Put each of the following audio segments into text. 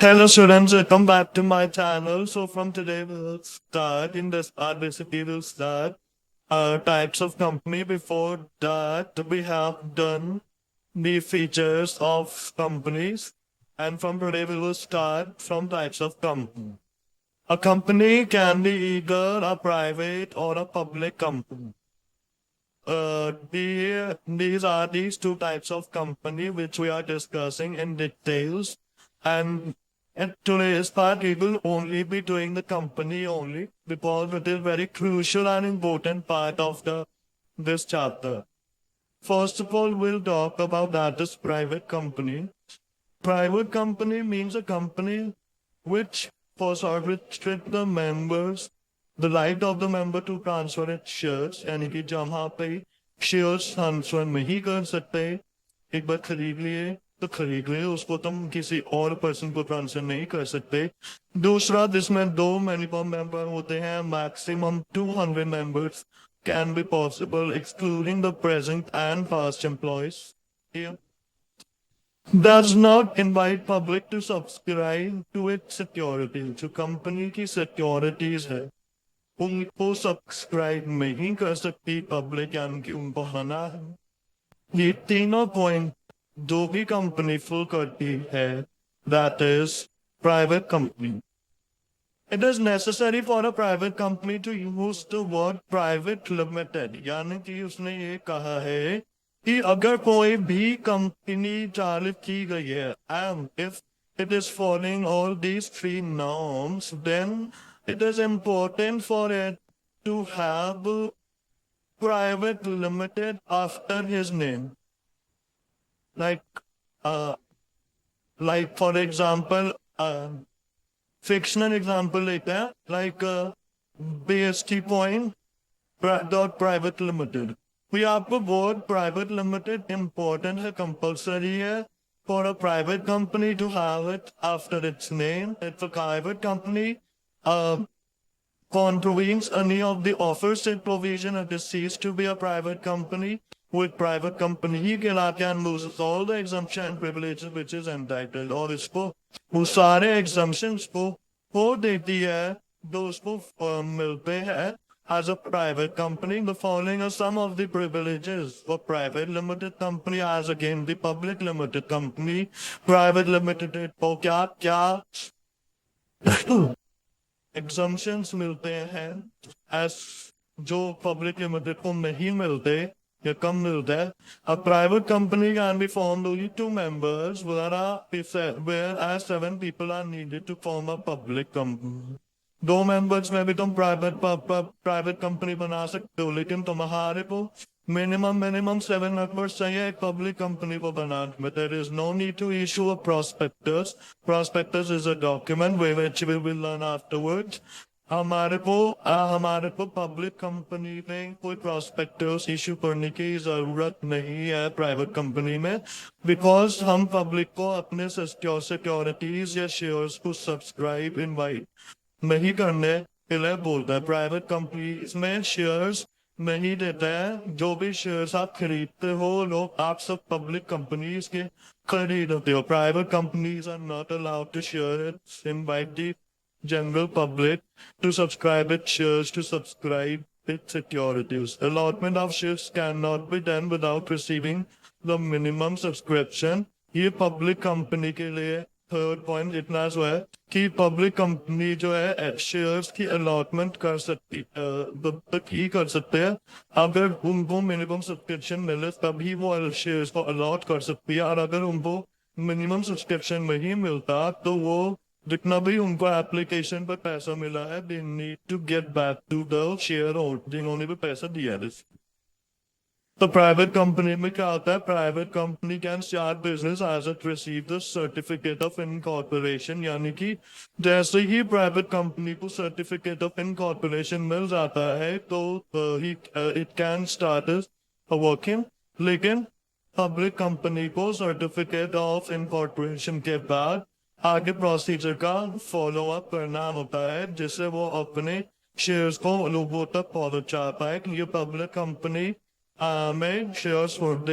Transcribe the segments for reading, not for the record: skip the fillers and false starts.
Hello students, welcome back to my channel. So from today we'll start in this part. Basically we'll start types of company. Before that we have done the features of companies, and from today we will start from types of company. A company can be either a private or a public company. These are these two types of company which we are discussing in details, and in today's part we will only be doing the company only because it is very crucial and important part of this chapter. First of all, we'll talk about that is private company. Private company means a company which restrict the members, the right of the member to transfer its shares, यानी कि जहाँ पे shares transfer नहीं कर सकते, एक बार खरीद लिए तो खरीद लिए, उसको तुम किसी और पर्सन को ट्रांसफर नहीं कर सकते. दूसरा, जिसमें दो मिनिमम मेंबर होते हैं, maximum 200 members can be possible excluding the present and past employees. Here does not invite public to subscribe to its securities. जो कंपनी की सिक्योरिटीज है उनको सब्सक्राइब नहीं कर सकती पब्लिक, यानी कि उनको मना है. ये तीनों पॉइंट जो भी कंपनी फुल करती है, that is private company. It is necessary for a private company to use the word private limited, यानी कि उसने ये कहा है कि अगर कोई भी कंपनी चालू की गई है and if it is following all these three norms, then it is important for it to have private limited after his name. Like, uh, like for example, fictional example लेते हैं, like BST point dot private limited. We आपको word private limited important है, compulsory है for a private company to have it after its name. If a private company contravenes any of the aforesaid provision, it is ceased to be a private company. With private company ही कहलाते हैं and loses all the exemption and privileges which is entitled, और इसको वो सारे exemptions को हो देती है जो उसको मिलते हैं as a private company. The following are some of the privileges for private limited company as again the public limited company. Private limited को क्या क्या exemptions मिलते हैं as जो public limited को नहीं मिलते या कम मिलता है. A private company can be formed only 2 members, whereas 7 people are needed to form a public company. 2 members में भी तुम प्राइवेट कंपनी बना सकते हो, लेकिन तुम्हारे को मिनिमम 7 members चाहिए एक पब्लिक कंपनी को बनाने में. There is no need to issue a prospectus. Prospectus is a document which we will learn afterwards. हमारे को पब्लिक कंपनी में कोई प्रॉस्पेक्टस इशू करने की जरूरत नहीं है प्राइवेट कंपनी में, बिकॉज हम पब्लिक को अपने सिक्योरिटीज या शेयर्स को सब्सक्राइब इनवाइट नहीं करने के लिए बोलता है. प्राइवेट कंपनीज में शेयर्स नहीं देता है. जो भी शेयर्स आप खरीदते हो लोग, आप सब पब्लिक कंपनीज के खरीदते हो. Private companies are not allowed to share it invite the general public to subscribe its shares to subscribe its securities. Allotment of shares cannot be done without receiving the minimum subscription. ये public company के लिए third point इतना जो है कि public company जो है shares की अलॉटमेंट कर सकती तक ही कर सकते हैं अगर उनको मिनिमम सब्सक्रिप्शन मिले, तभी वो शेयर्स को अलॉट कर सकती है. और अगर उनको मिनिमम सब्सक्रिप्शन नहीं मिलता तो वो जितना भी उनको एप्लीकेशन पर पैसा मिला है, they need to get back to the shareholder जिन्होंने भी पैसा दिया है. तो प्राइवेट कंपनी में क्या होता है? Private company can start business as it receive the certificate of incorporation, यानी कि जैसे ही प्राइवेट कंपनी को सर्टिफिकेट ऑफ इनकॉर्पोरेशन मिल जाता है तो इट कैन स्टार्ट वर्किंग. लेकिन पब्लिक कंपनी को सर्टिफिकेट ऑफ इनकॉर्पोरेशन के बाद आगे प्रोसीजर का फॉलो अप करना होता है, जिससे वो अपने शेयर्स को लोगों तक पहुंचा पाए कि ये पब्लिक कंपनी में shares hold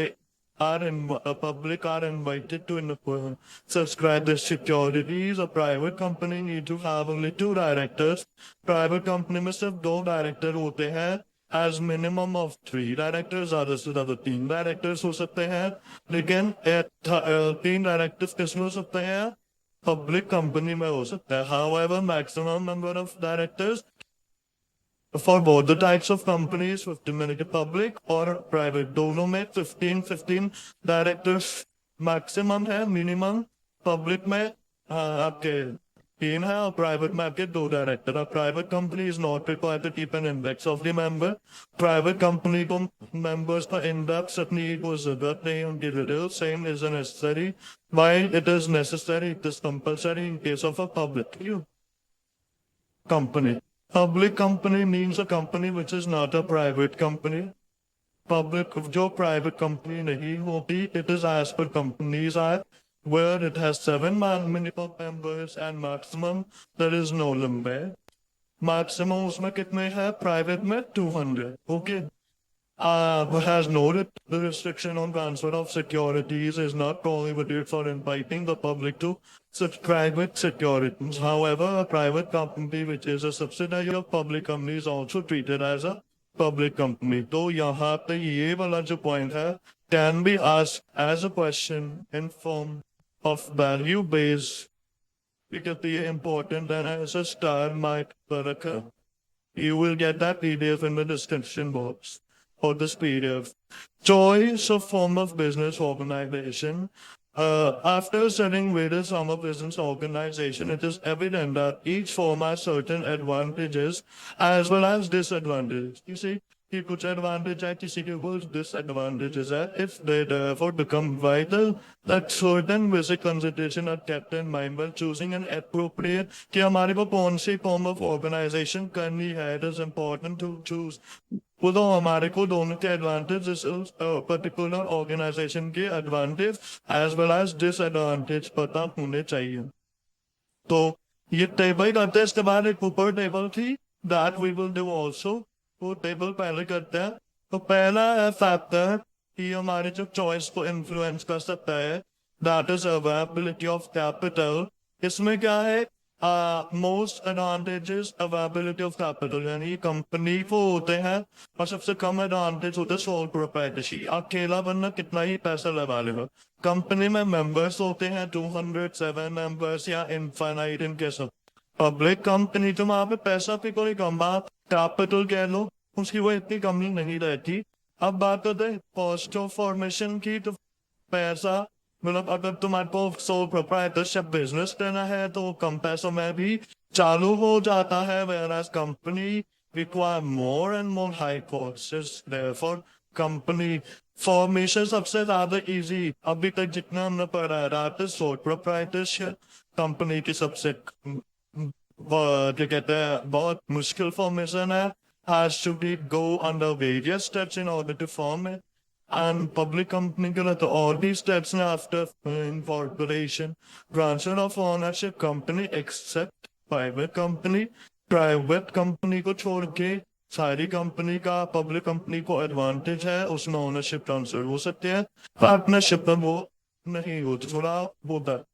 public are invited to subscribe the securities. A private company need to have only 2 directors. Private company में सिर्फ 2 डायरेक्टर होते हैं as minimum of 3 directors. ज़्यादा से ज़्यादा 3 डायरेक्टर्स हो सकते हैं, लेकिन 3 डायरेक्टर्स किसमें हो सकते हैं? पब्लिक कंपनी में हो सकता है. However, maximum number of directors for both the types of companies, 15 public और private, दोनों में 15 डायरेक्टर्स मैक्सिमम है. मिनिमम पब्लिक में आपके 3 है और प्राइवेट में आपके 2 director. Private company is not required to keep an index of the member. Private company को मेंबर्स का इंडेक्स रखने की कोई जरूरत नहीं. उनकी detail same is necessary. While it is necessary, it is compulsory in case of a public company. Public company means a company which is not a private company. Public, जो private company नहीं होती, it is as per Companies Act, where it has 7 minimum members and maximum there is no limit. Maximum उसमें कितने हैं? Private में 200. Okay. But has noted the restriction on transfer of securities is not prohibited for inviting the public to subscribe with securities. However, a private company which is a subsidiary of public company is also treated as a public company. तो यहाँ पे ये वाला जो point है can be asked as a question in form of value based, because the important and as a star might occur. You will get that PDF in the description box. For this PDF, choice of form of business organization. After studying various form of business organization, it is evident that each form has certain advantages as well as disadvantages. You see, कि कुछ advantage है, किसी के कुछ disadvantages है. If they therefore become vital, that certain basic consideration are kept in mind when choosing an appropriate, कि हमारे को कौन सी form of organization करनी है. It is important to choose. तो हमारे को दोनों के advantages particular organization के advantage as well as disadvantage पता होने चाहिए. तो ये टेबल करते हैं. इसके बाद एक ऊपर टेबल थी that we will do also. वो टेबल पहले करते हैं. तो पहला है फैक्टर कि हमारे जो चॉइस को इन्फ्लुएंस कर सकता है, that is availability of capital. इसमें क्या है? Most advantages availability of capital, यानी कंपनी को होते हैं और सबसे कम एडवांटेज होता है सोल प्रोप्राइटरशिप. अकेला बंदा कितना ही पैसा लगा लेगा. कंपनी में मेंबर्स होते हैं 207 मेंबर्स या इनफाइनाइट इनके सब. पब्लिक कंपनी तो वहां पे पैसा पे कोई कम, आप कैपिटल कह लो, उसकी वो इतनी कमी नहीं रहती. अब बात होते है कॉस्ट ऑफ फॉर्मेशन की. तो पैसा मतलब अगर तुम्हारे को सोल प्रोप्राइटरशिप बिजनेस करना है तो कम पैसों में भी चालू हो जाता है. whereas company require more and more high costs. Therefore company formation सबसे ज्यादा इजी अभी तक जितना हमने पढ़ा है. सोल प्रोप्राइटरशिप कंपनी की सबसे क्या कहते हैं बहुत मुश्किल फॉर्मेशन है. has to be go under various steps in order to form it. And public company के लिए तो all these steps हैं after incorporation, transfer of ownership company except private company. Private company को छोड़ के सारी कंपनी का पब्लिक कंपनी को एडवांटेज है, उसमें ओनरशिप ट्रांसफर हो सकते हैं. पार्टनरशिप में वो नहीं होता, थोड़ा होता है.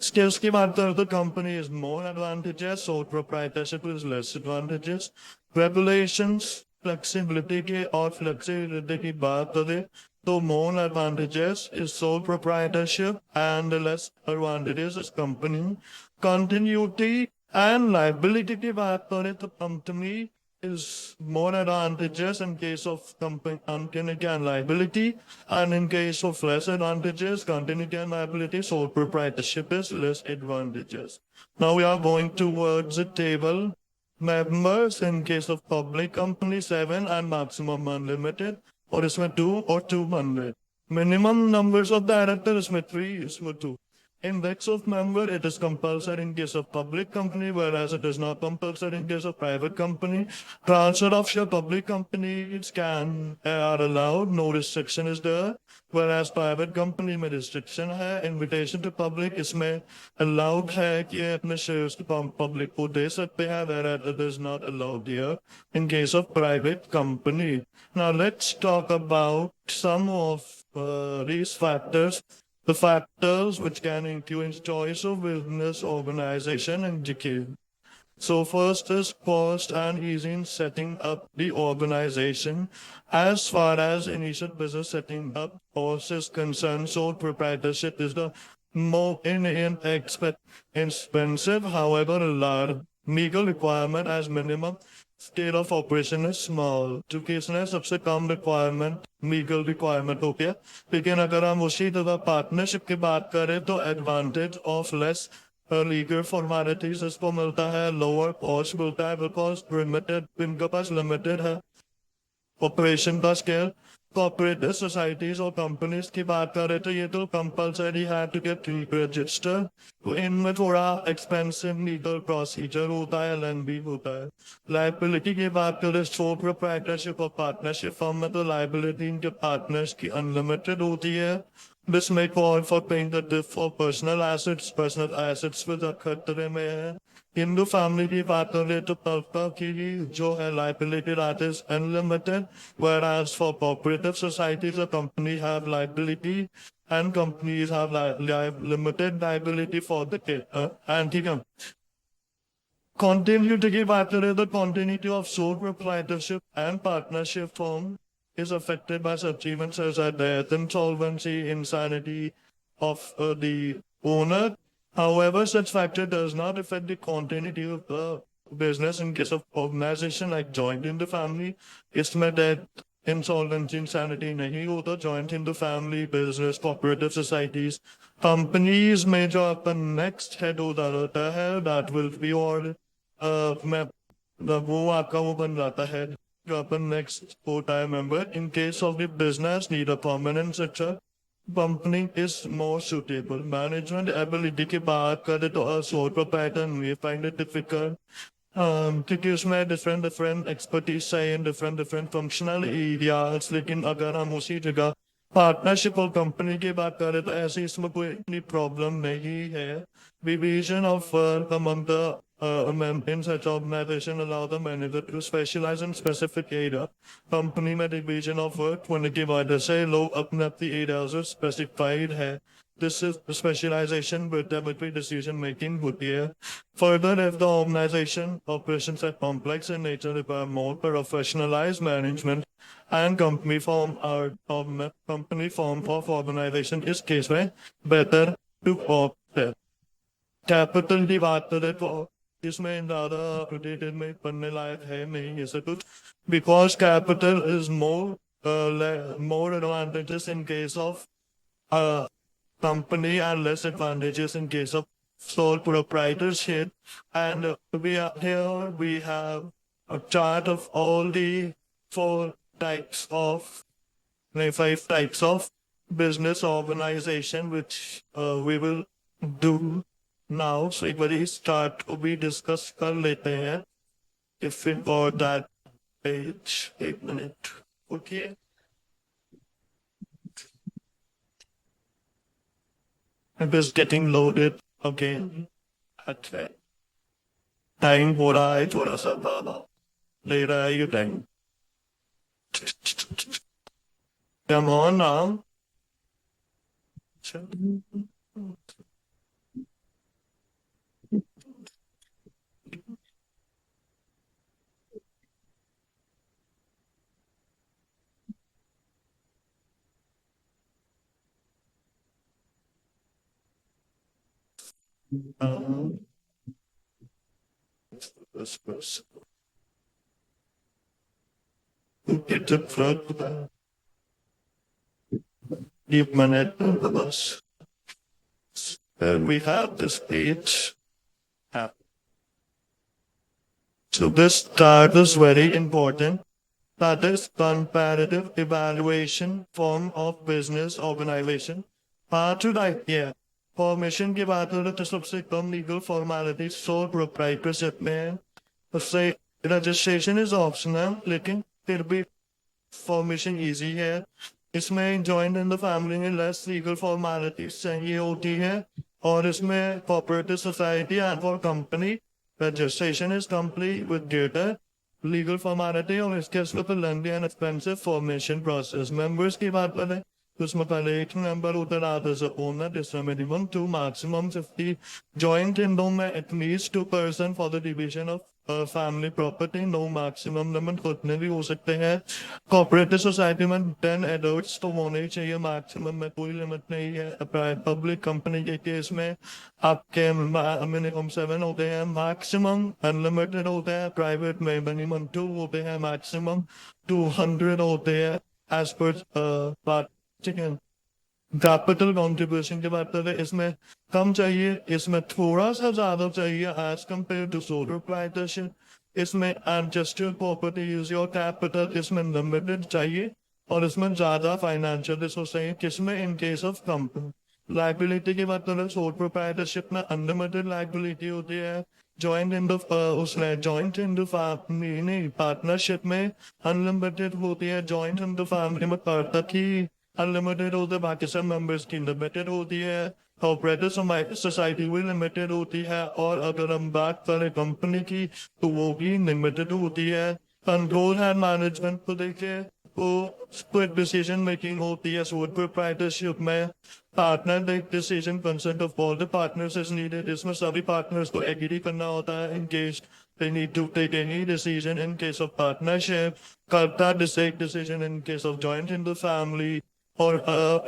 Skills की बात करें तो company is more advantages, sole proprietorship is less advantages. Regulations, flexibility के और flexibility की बात करें तो more advantages is sole proprietorship and less advantages is company. Continuity and liability की बात करें तो company is more advantages in case of continuity and liability, and in case of less advantages, continuity and liability, sole proprietorship is less advantages. Now we are going towards the table. Members in case of public company 7 and maximum unlimited, और इसमें 2 और 200. Minimum numbers of directors इसमें 3, इसमें 2. Index of member, it is compulsory in case of public company, whereas it is not compulsory in case of private company. Transfer of share public companies are allowed, no restriction is there. Whereas private company में restriction है, invitation to public इसमें allowed है कि अपने shares public को दे सकते हैं, whereas it is not allowed here in case of private company. Now let's talk about some of these factors. The factors which can influence choice of business, organization, and decay. So first is cost and ease in setting up the organization. As far as initial business setting up cost is concerned, sole proprietorship is the more expensive, however, large legal requirement as minimum scale of operation is small. चूंकि इसने सबसे कम requirement legal requirement हो गया, लेकिन अगर हम उसी तरह पार्टनरशिप की बात करें तो advantage of less legal formalities इसको मिलता है, लोअर कॉस्ट मिलता है बिकॉज लिमिटेड, इनके पास लिमिटेड है ऑपरेशन का scale. Cooperative societies or companies की बात करें तो ये तो compulsory है to get registered. तो इनमें थोड़ा expensive legal procedure होता है, lengthy होता है. Liability की बात करें sole proprietorship और partnership firm में तो liability इनके partners की unlimited होती है. This may call for paying the diff for personal assets with खतरे में है. Hindu family की बात करें तो तबका की जो है liability that is unlimited, whereas for cooperative societies the company have liability and companies have limited liability for the and continuity की बात करें तो continuity of sole proprietorship and partnership form is affected by such events such as death, insolvency, insanity of the owner. However, such factor does not affect the continuity of the business in case of organization like joint in the family. इसमें death, insolvency, insanity नहीं होता. Joint in the family, business, cooperative societies, companies में जो अपन next head होता रहता है, that will be और वो आपका वो बन जाता है जो अपन next होता है member. In case of the business need a permanent structure, company is more suitable. Management ability की बात करें तो a sole proprietor we find it difficult. क्योंकि उसमें different expertise चाहिए in different functional areas. लेकिन अगर हम उसी जगह पार्टनरशिप और कंपनी की बात करें तो ऐसे इसमें कोई इतनी प्रॉब्लम नहीं है. Division of work among the in such organization allow the manager to specialize in specific area. Company में division of work होने की वजह से लोग अपने अपनी areas और specified है. This is specialization with the decision making होती है. Further, if the organization operations are complex in nature, require more professionalized management and company form of organization is case में better to opt in. Capital की बात करें तो इसमें ज़्यादा updated में पढ़ने लायक है नहीं ऐसा कुछ, because capital is more advantages in case of company and less advantages in case of sole proprietorship. And we have a chart of all the five types of business organization which we will do now. So एक बारी start we discuss कर लेते हैं. If we go that page, 1 minute. Okay. It is getting loaded again. Okay. Time हो रहा है थोड़ा सा ज़्यादा ले रहा है ये time. Come on now. This person. Get in front of the deep minute of us. And we have this page. So this chart is very important. That is comparative evaluation form of business organization. Part to like here. Formation की बात करें तो सबसे कम legal formality soul proprietorship में है। उससे registration is optional, लेकिन फिर भी फॉर्मेशन इजी है। इसमें जॉइंट इन द फैमिली में लेस लीगल फॉर्मेलिटीज चाहिए होती है, और इसमें cooperative society and for company registration is complete with greater legal formality, और इसके साथ lengthy and expensive formation process. Members की बात करें तो उसमें पहले एक मेंबर होता है as a owner, जिसमें minimum 2 maximum 50 joint in दो में at least 2% for the division of family property, no maximum limit उतने भी हो सकते हैं। कोऑपरेटिव सोसाइटी में 10 adults तो होने ही चाहिए, मैक्सिमम में कोई लिमिट नहीं है। पब्लिक कंपनी के केस में आपके मिनिमम 7 होते हैं, मैक्सिमम अनलिमिटेड होते हैं। प्राइवेट में मिनिमम 2 होते हैं, मैक्सिमम 200 होते हैं एज पर बात। ठीक है, कैपिटल कॉन्ट्रीब्यूशन की बात करें, इसमें कम चाहिए, इसमें थोड़ा सा ज्यादा चाहिए as compare to sole proprietorship. इसमें adjusted property use your capital, इसमें लिमिटेड चाहिए, और इसमें ज्यादा फाइनेंशियल रिसोर्स चाहिए। किसमें? In case of company. Liability की बात करें, सोल प्रोप्राइटरशिप में अनलिमिटेड लाइबिलिटी होती है। जॉइंट इन द उसमें जॉइंट इन द फैमिली नहीं, पार्टनरशिप में अनलिमिटेड होती है। जॉइंट इन द फैमिली में करता की अनलिमिटेड होता है, बाकी सब मेंबर्स की लिमिटेड होती है। कोऑपरेटिव सोसाइटी भी लिमिटेड होती है, और अगर हम बात करें कंपनी की तो वो भी लिमिटेड होती है। कंट्रोल एंड मैनेजमेंट को देखिए, वो स्प्लिट डिसीजन मेकिंग होती है। सोल प्रोप्राइटरशिप में partner decision consent of all the partners is needed, इसमें सभी पार्टनर्स को एग्री करना होता है in case they need to take any decision. In case of partnership, karta decide decision. In case of joint in the family, or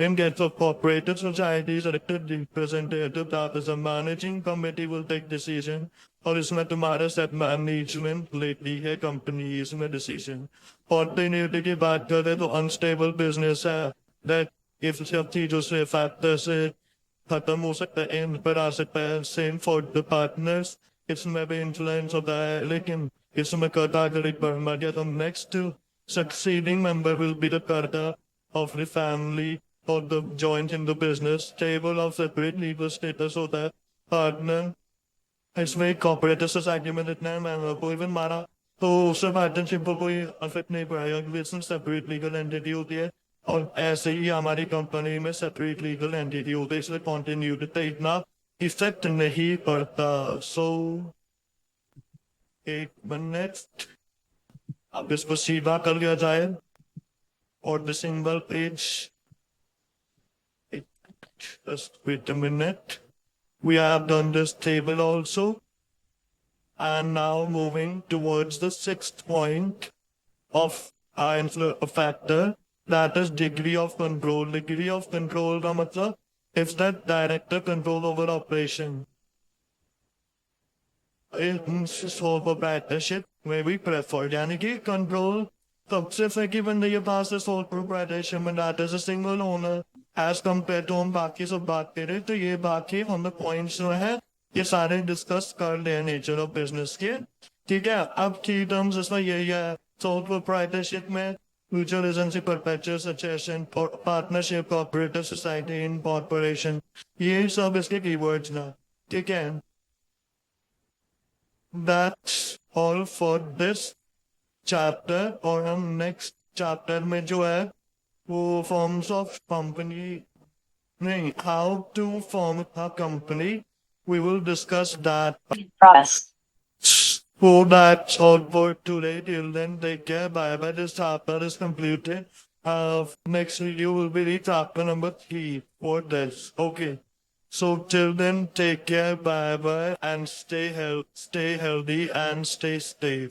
in case of cooperative societies, elected representative that is a managing committee will take decision, और इसमें तुम्हारा set management लेती है companies में decision. Continuity की बात करें तो अनस्टेबल बिजनेस है, दैट इफ सब चीजों से फैक्टर से खत्म हो सकता है, इन पर आ सकता है। सेम फॉर द पार्टनर्स, इसमें भी इन्फ्लुएंस होता है, लेकिन इसमें कैटेगरी पर मजा तो next succeeding member will be the charter of the family or the joint in the business. Table of separate legal status होता है partner। इसमें कॉपरेटिव सोसाइटी में जितना है कोई भी मारा तो उससे पार्टनरशिप को कोई अफेक्ट नहीं पड़ेगा, बिजनेस सेपरेट लीगल एंटिटी होती है, और ऐसे ही हमारी कंपनी में सेपरेट लीगल एंटिटी होती है, इसलिए कॉन्टिन्यूटी इतना इफेक्ट नहीं पड़ता। सो एक मिनट, अब इसको सीधा कर लिया जाए, और the single page, just wait a minute. We have done this table also, and now moving towards the 6th point of a factor, that is degree of control. Degree of control का मतलब if that director control over operation. Sole proprietorship may be preferred, यानी कि control सबसे फैकी बंदे के पास है sole proprietorship में, that is a single owner as compared to हम बाकी सब बात करें तो ये बाकी हम लोग पॉइंट्स जो है ये सारे डिस्कस कर ले नेचर ऑफ बिजनेस के। ठीक है, अब की टर्म्स इसमें यही है, sole proprietorship में mutual agency, perpetual succession, partnership, cooperative society, incorporation, ये सब इसके कीवर्ड्स ना। ठीक है, that's all for this chapter, और हम next chapter में जो है वो forms of company नहीं, how to form a company, we will discuss that. So that's all for today. Till then, take care. Bye bye. This chapter is completed. Next video will be the chapter number 3 for this. Okay. So till then, take care. Bye bye, and stay healthy and stay safe.